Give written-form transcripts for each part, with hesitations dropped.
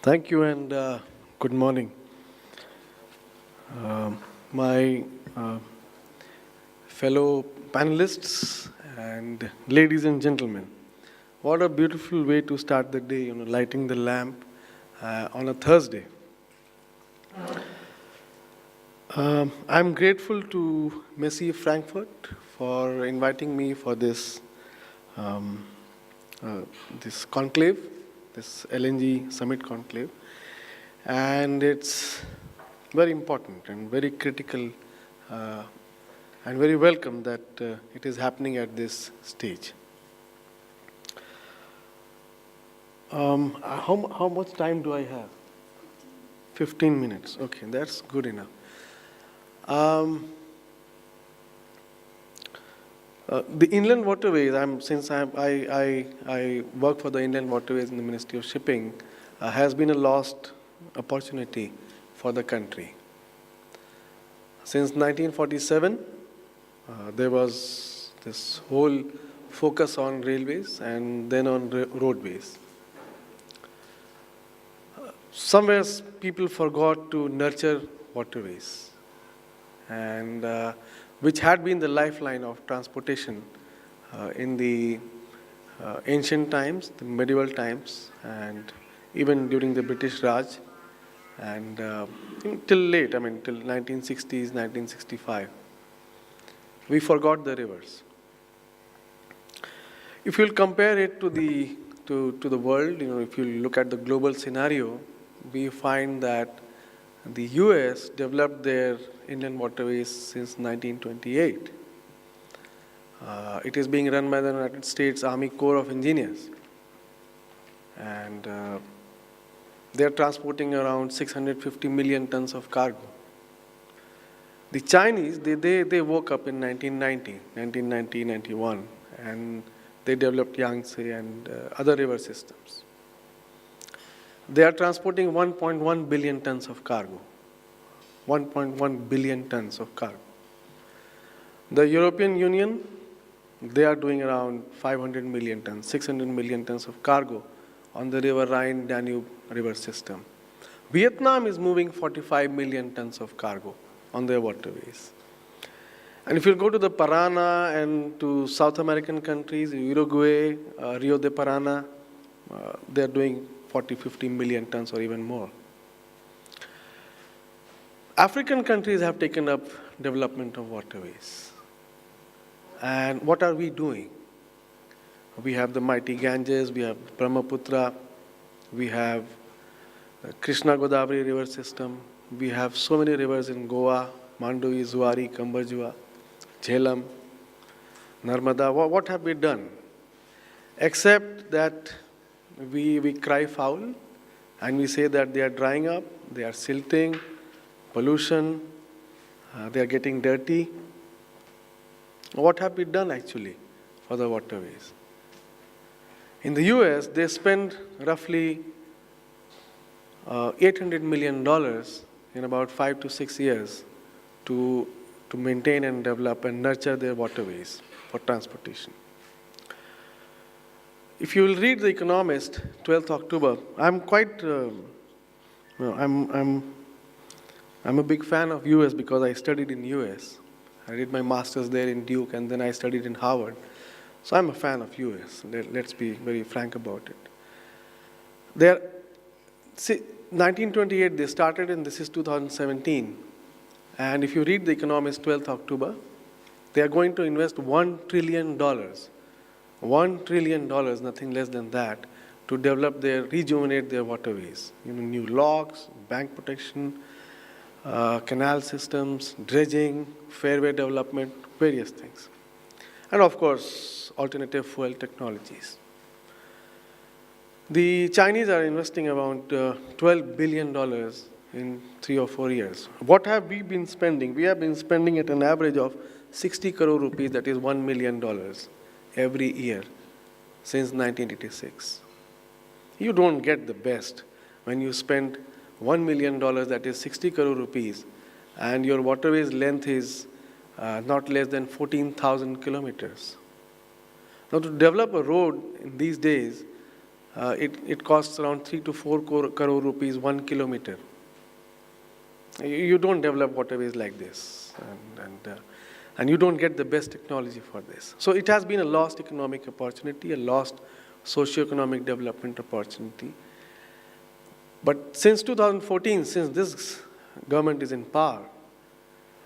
Thank you and good morning. My fellow panelists and ladies and gentlemen, what a beautiful way to start the day, lighting the lamp on a Thursday. I'm grateful to Messi Frankfurt for inviting me for um, this conclave, this LNG summit conclave. And it's very important and very critical and very welcome that it is happening at this stage. How much time do I have? 15 minutes. Okay, that's good enough. The inland waterways, since I work for the inland waterways in the Ministry of Shipping, has been a lost opportunity for the country. Since 1947, there was this whole focus on railways and then on roadways. Somewhere people forgot to nurture waterways, and which had been the lifeline of transportation in the ancient times, the medieval times, and even during the British Raj, and till late, till 1960s, 1965. We forgot the rivers. If you'll compare it to the world, if you look at the global scenario, we find that the US developed their inland waterways since 1928. It is being run by the United States Army Corps of Engineers. And they are transporting around 650 million tons of cargo. The Chinese, they woke up in 1990, 91, and they developed Yangtze and other river systems. They are transporting 1.1 billion tons of cargo. 1.1 billion tons of cargo. The European Union, they are doing around 500 million tons, 600 million tons of cargo on the river Rhine-Danube river system. Vietnam is moving 45 million tons of cargo on their waterways. And if you go to the Parana and to South American countries, Uruguay, Rio de Parana, they are doing 40, 50 million tons or even more. African countries have taken up development of waterways. And what are we doing? We have the mighty Ganges, we have Brahmaputra, we have the Krishna Godavari river system, we have so many rivers in Goa, Mandovi, Zuari, Kambarjua, Jhelum, Narmada. What have we done? Except that we cry foul and we say that they are drying up, they are silting, pollution, they are getting dirty. What have we done actually for the waterways? In the US, they spend roughly $800 million in about 5 to 6 years to maintain and develop and nurture their waterways for transportation. If you will read The Economist, 12th October, I'm quite, I'm a big fan of US because I studied in US. I did my master's there in Duke and then I studied in Harvard. So I'm a fan of US. Let's be very frank about it. 1928 they started and this is 2017. And if you read The Economist, 12th October, they are going to invest $1 trillion. $1 trillion, nothing less than that, to rejuvenate their waterways. New locks, bank protection, canal systems, dredging, fairway development, various things. And of course, alternative fuel technologies. The Chinese are investing around $12 billion in 3 or 4 years. What have we been spending? We have been spending at an average of 60 crore rupees, that is $1 million, every year since 1986. You don't get the best when you spend $1 million, that is 60 crore rupees, and your waterway's length is not less than 14,000 kilometers. Now, to develop a road in these days, it costs around 3 to 4 crore rupees 1 kilometer. You don't develop waterways like this, and you don't get the best technology for this. So it has been a lost economic opportunity, a lost socio-economic development opportunity. But since 2014, since this government is in power,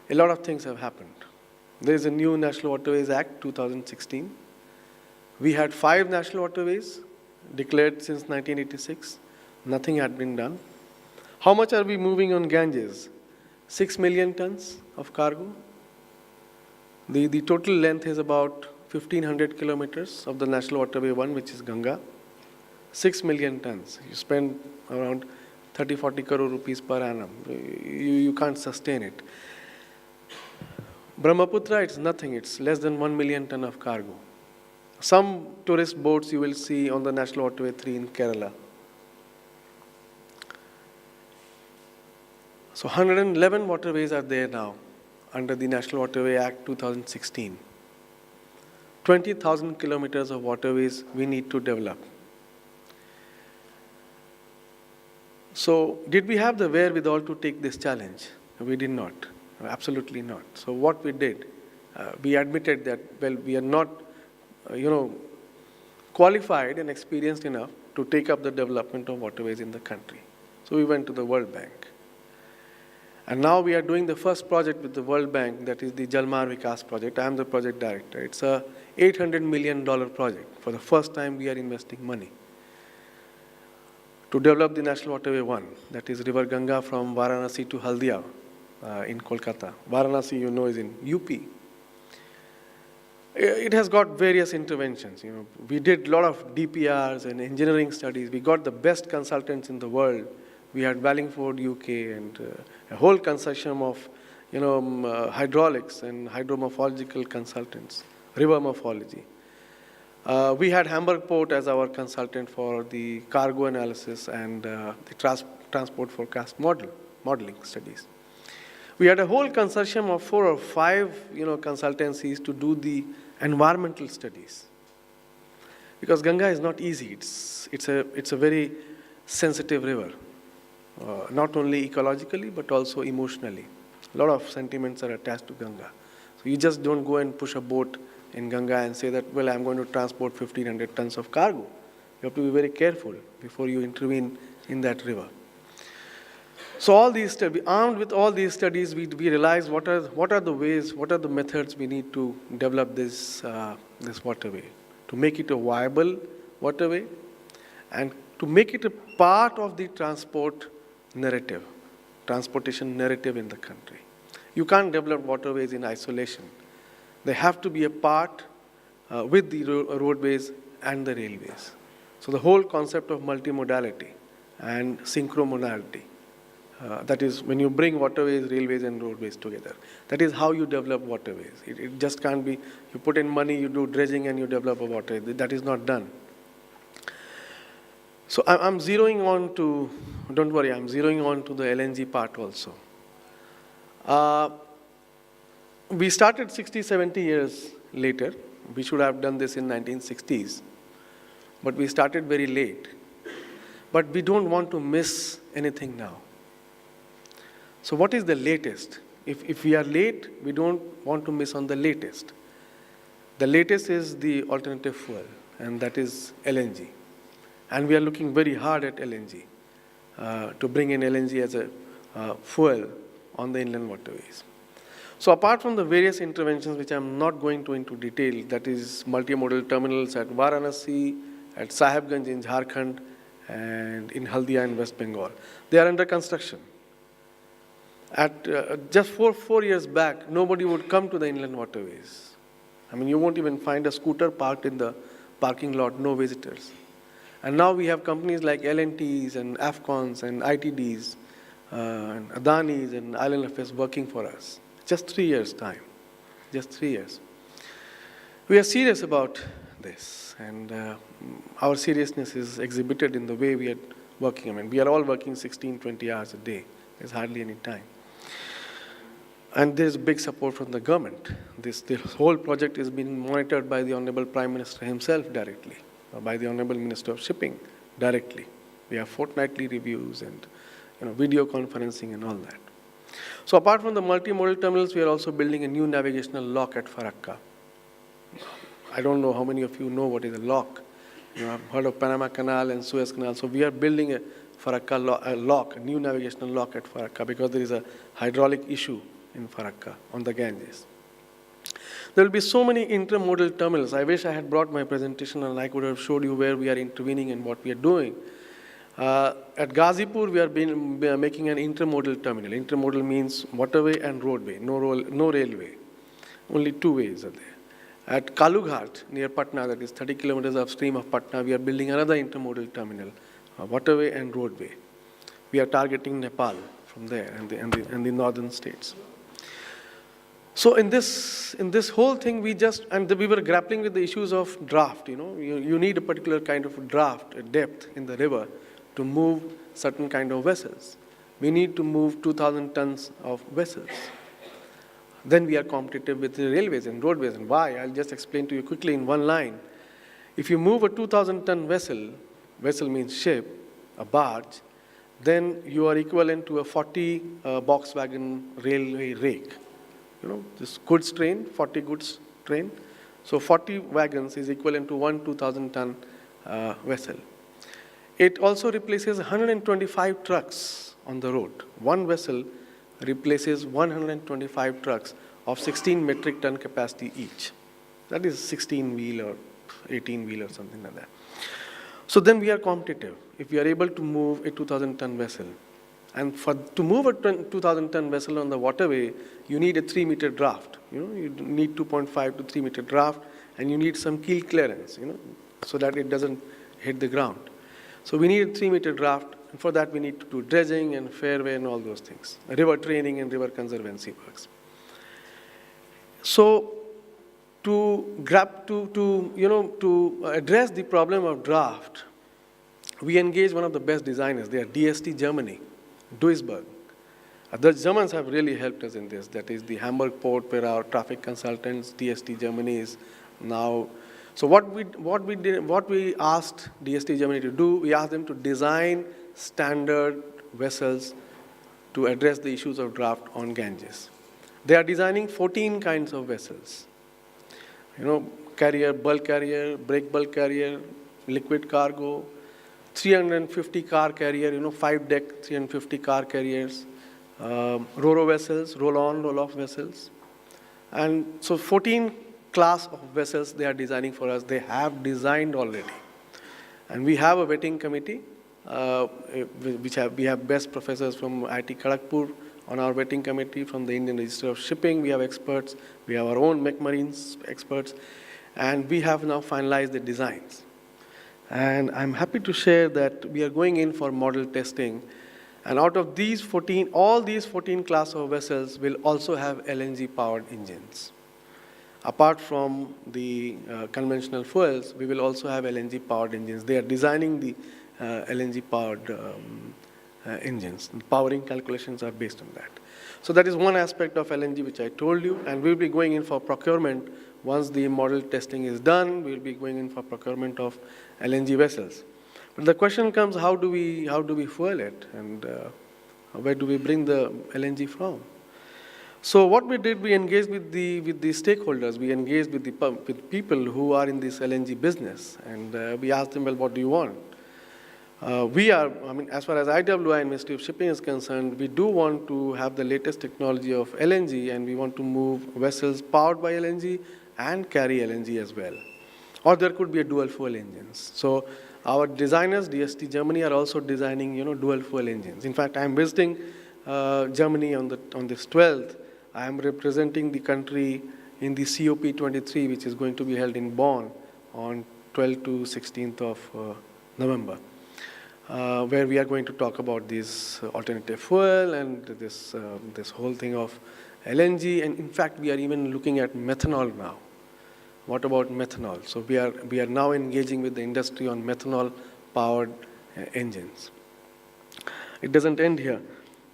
a lot of things have happened. There is a new National Waterways Act 2016. We had 5 national waterways declared since 1986. Nothing had been done. How much are we moving on Ganges? 6 million tons of cargo. The total length is about 1,500 kilometers of the National Waterway 1, which is Ganga. 6 million tons. You spend around 30-40 crore rupees per annum. You can't sustain it. Brahmaputra, it's nothing. It's less than 1 million ton of cargo. Some tourist boats you will see on the National Waterway 3 in Kerala. So 111 waterways are there now under the National Waterway Act 2016. 20,000 kilometers of waterways we need to develop. So did we have the wherewithal to take this challenge? We did not. Absolutely not. So what we did, we admitted that, well, we are not, qualified and experienced enough to take up the development of waterways in the country. So we went to the World Bank. And now we are doing the first project with the World Bank, that is the Jalmar Vikas project. I am the project director. It's a $800 million project. For the first time, we are investing money to develop the National Waterway 1, that is River Ganga from Varanasi to Haldia in Kolkata. Varanasi, is in UP. It has got various interventions. We did a lot of DPRs and engineering studies. We got the best consultants in the world. We had Wallingford, UK, and a whole consortium of, hydraulics and hydromorphological consultants, river morphology. We had Hamburg Port as our consultant for the cargo analysis and the transport forecast modeling studies. We had a whole consortium of 4 or 5, consultancies to do the environmental studies. Because Ganga is not easy. It's a very sensitive river. Not only ecologically, but also emotionally. A lot of sentiments are attached to Ganga. So you just don't go and push a boat in Ganga and say that, well, I'm going to transport 1,500 tons of cargo. You have to be very careful before you intervene in that river. So armed with all these studies, we realized what are the ways, what are the methods we need to develop this waterway, to make it a viable waterway, and to make it a part of the transportation narrative in the country. You can't develop waterways in isolation. They have to be a part with the roadways and the railways. So the whole concept of multimodality and synchromodality, that is when you bring waterways, railways and roadways together. That is how you develop waterways. It just can't be, you put in money, you do dredging and you develop a waterway. That is not done. So I'm zeroing on to, don't worry, I'm zeroing on to the LNG part also. We started 60, 70 years later. We should have done this in 1960s. But we started very late. But we don't want to miss anything now. So what is the latest? If we are late, we don't want to miss on the latest. The latest is the alternative fuel, and that is LNG. And we are looking very hard at LNG, to bring in LNG as a fuel on the inland waterways. So apart from the various interventions, which I'm not going into detail, that is multimodal terminals at Varanasi, at Sahibganj in Jharkhand, and in Haldia in West Bengal. They are under construction. Just four years back, nobody would come to the inland waterways. I mean, you won't even find a scooter parked in the parking lot, no visitors. And now we have companies like L&Ts and Afcons and ITDs, and Adanis and Island Affairs working for us. Just 3 years' time. Just 3 years. We are serious about this, and our seriousness is exhibited in the way we are working. I mean, we are all working 16, 20 hours a day. There's hardly any time. And there's big support from the government. This whole project is being monitored by the Honorable Prime Minister himself directly, by the Honorable Minister of Shipping directly. We have fortnightly reviews and video conferencing and all that. So apart from the multimodal terminals, we are also building a new navigational lock at Farakka. I don't know how many of you know what is a lock. I've heard of Panama Canal and Suez Canal. So we are building a Farakka lock, a new navigational lock at Farakka, because there is a hydraulic issue in Farakka on the Ganges. There will be so many intermodal terminals. I wish I had brought my presentation and I could have showed you where we are intervening and what we are doing. At Ghazipur, we are making an intermodal terminal. Intermodal means waterway and roadway, no railway. Only two ways are there. At Kalughat, near Patna, that is 30 kilometers upstream of Patna, we are building another intermodal terminal, waterway and roadway. We are targeting Nepal from there and the northern states. So in this whole thing, we were grappling with the issues of draft. You need a particular kind of draft, a depth in the river to move certain kind of vessels. We need to move 2,000 tons of vessels. Then we are competitive with the railways and roadways. And why? I'll just explain to you quickly in one line. If you move a 2,000-ton vessel means ship, a barge, then you are equivalent to a 40 box wagon railway rake. This goods train, 40 goods train. So 40 wagons is equivalent to one 2,000-ton vessel. It also replaces 125 trucks on the road. One vessel replaces 125 trucks of 16 metric ton capacity each. That is 16-wheel or 18-wheel or something like that. So then we are competitive if we are able to move a 2,000-ton vessel. And to move a 2,000-ton vessel on the waterway, you need a 3-meter draft. You need 2.5 to 3-meter draft, and you need some keel clearance, so that it doesn't hit the ground. So we need a 3-meter draft, and for that we need to do dredging and fairway and all those things, river training and river conservancy works. So to address the problem of draft, we engaged one of the best designers. They are DST Germany, Duisburg. The Germans have really helped us in this. That is the Hamburg port, where our traffic consultants, DST Germany, is now. So what we asked DST Germany to do, we asked them to design standard vessels to address the issues of draft on Ganges. They are designing 14 kinds of vessels. Carrier, bulk carrier, break bulk carrier, liquid cargo, 350 car carrier, 5-deck 350 car carriers, ro-ro vessels, roll-on, roll-off vessels. And so 14 class of vessels they are designing for us. They have designed already. And we have a vetting committee, we have best professors from IIT Kharagpur on our vetting committee, from the Indian Register of Shipping. We have experts. We have our own McMarines experts. And we have now finalized the designs. And I'm happy to share that we are going in for model testing. And out of these 14, all these 14 class of vessels will also have LNG-powered engines. Apart from the conventional fuels, we will also have LNG-powered engines. They are designing the LNG-powered engines. The powering calculations are based on that. So that is one aspect of LNG which I told you, and we'll be going in for procurement. Once the model testing is done, we'll be going in for procurement of LNG vessels. But the question comes, how do we fuel it, and where do we bring the LNG from? So what we did, we engaged with the stakeholders. We engaged with people who are in this LNG business, and we asked them, well, what do you want? As far as IWI, Ministry of Shipping, is concerned, we do want to have the latest technology of LNG, and we want to move vessels powered by LNG and carry LNG as well. Or there could be a dual fuel engines. So our designers, DST Germany, are also designing, dual fuel engines. In fact, I'm visiting Germany on this 12th. I am representing the country in the COP23, which is going to be held in Bonn on 12th to 16th of November, where we are going to talk about this alternative fuel and this whole thing of LNG. And in fact, we are even looking at methanol now. What about methanol? So we are now engaging with the industry on methanol-powered engines. It doesn't end here.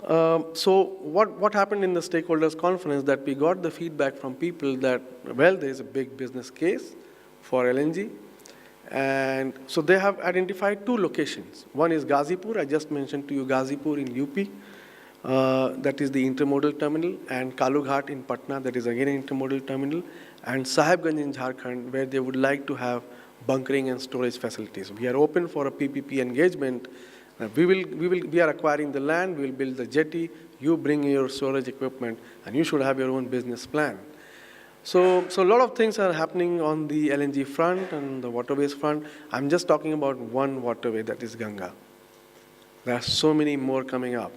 So what happened in the stakeholders conference, that we got the feedback from people that, well, there is a big business case for LNG, And so they have identified 2 locations. One is Ghazipur, I just mentioned to you Ghazipur in UP, that is the intermodal terminal, and Kalughat in Patna, that is again an intermodal terminal, and Sahibganj in Jharkhand, where they would like to have bunkering and storage facilities. We are open for a PPP engagement. We are acquiring the land, we will build the jetty, you bring your storage equipment, and you should have your own business plan. So a lot of things are happening on the LNG front and the waterways front. I'm just talking about one waterway, that is Ganga. There are so many more coming up.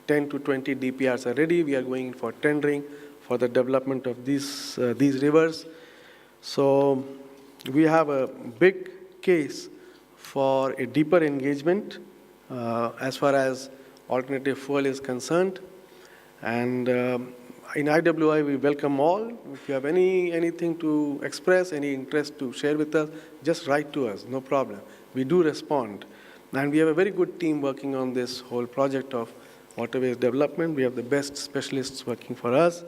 10 to 20 DPRs are ready. We are going for tendering for the development of these rivers. So we have a big case for a deeper engagement as far as alternative fuel is concerned. And in IWI, we welcome all. If you have anything to express, any interest to share with us, just write to us, no problem. We do respond. And we have a very good team working on this whole project of waterways development. We have the best specialists working for us.